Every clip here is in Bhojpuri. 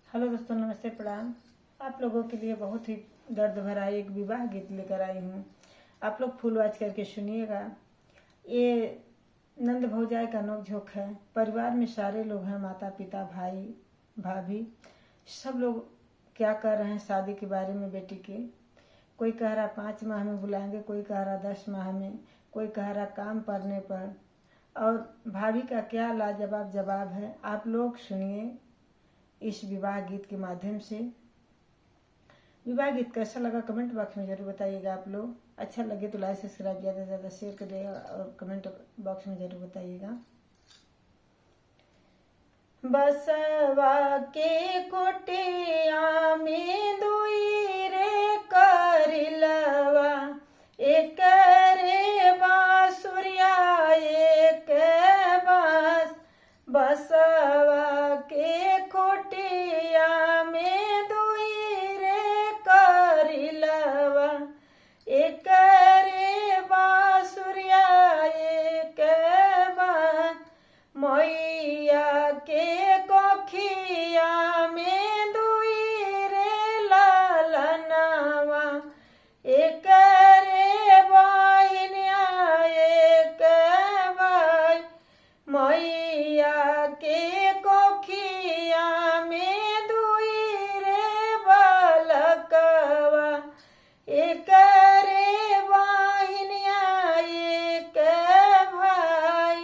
हेलो दोस्तों, नमस्ते, प्रणाम। आप लोगों के लिए बहुत ही दर्द भरा एक विवाह गीत लेकर आई हूँ। आप लोग फुल वॉच करके सुनिएगा। ये नंद भौजाई का नोकझोंक है। परिवार में सारे लोग हैं, माता पिता भाई भाभी, सब लोग क्या कर रहे हैं शादी के बारे में बेटी के। कोई कह रहा 5 माह में बुलाएंगे, कोई कह रहा 10 माह में, कोई कह रहा काम पड़ने पर। और भाभी का क्या लाजवाब जवाब है, आप लोग सुनिए इस विवाह गीत के माध्यम से। विवाह गीत कैसा लगा कमेंट बॉक्स में जरूर बताइएगा। आप लोग अच्छा लगे तो लाइक सब्सक्राइब ज़्यादा से ज़्यादा शेयर करिएगा और कमेंट बॉक्स में जरूर बताइएगा। बसवा के कोटिया में दुई रे करिलवा, एक रे बांसुरिया एक बांस। बसवा के कोटिया में दुई रे करिलवा, एक रे बांसुरिया एक बांस। मैया के कोखिया में दुई रे लालनवा, एक रे बहिनिया एक भाई। मैया के कोखिया में दुई रे बालकवा, एक रे बहिनिया एक भाई।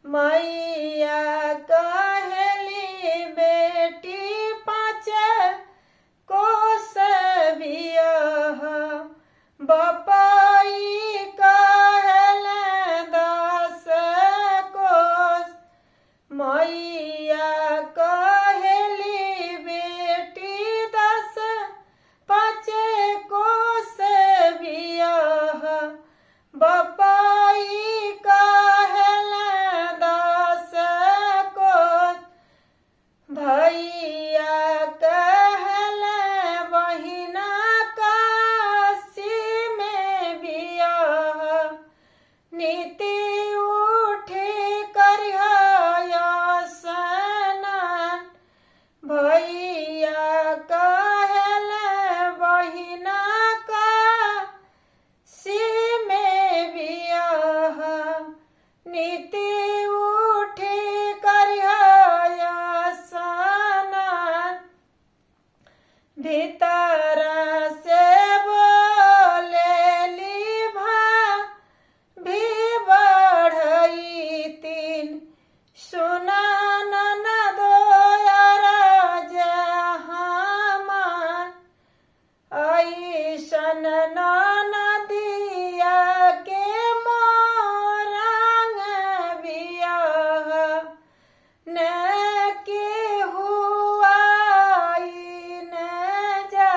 मैया कहली बेटी 5 कोस बियाह, बपाई कहल 10 कोस। मैया कहली बेटी 5 कोस बियाह, बपाई कहल 10 कोस। भैया कहल बहिना काशी में बियाह, नीति उठी करिया स्नान। भैया कहल बहिना काशी में बियाह, नीति उठी करिया स्नान। भीतर से बोलेली भी बढ़ई 3, सुना ननदो राजा हमार। ऐसन ननदिया के मोरंग बियाह, न के हुआ न जा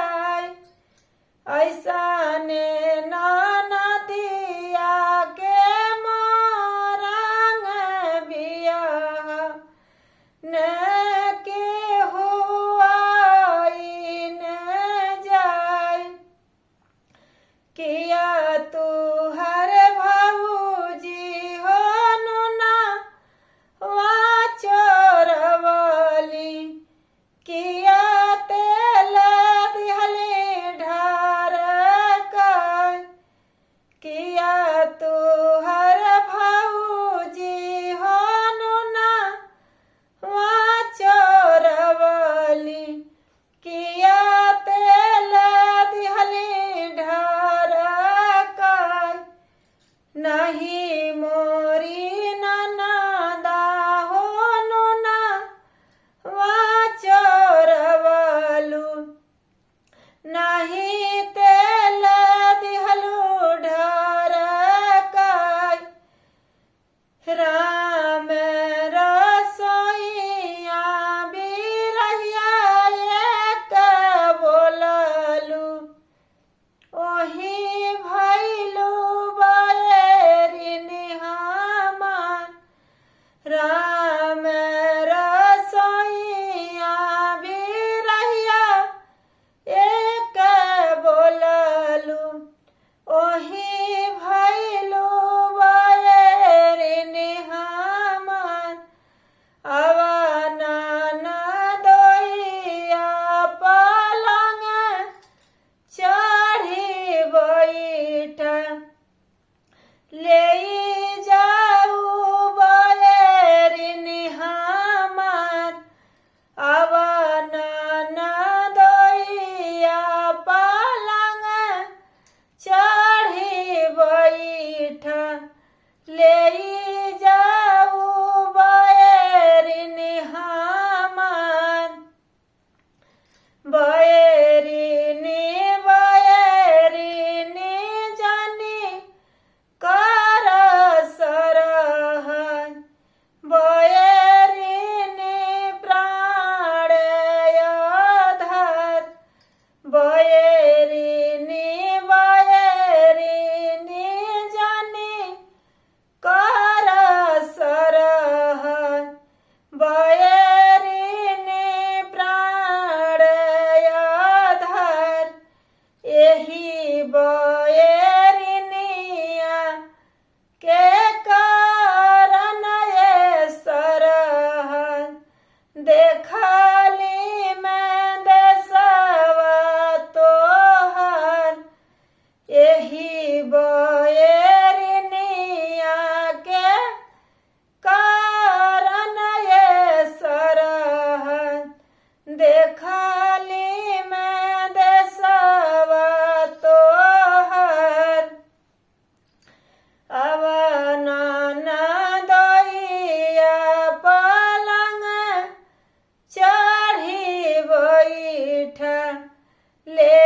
देखली मैं देशवा तोहर एही बयरनिया के कारण ये सरहद देखली मैं देशवा तोहर अवन नदइया पलंग चढ़ी बैठ ले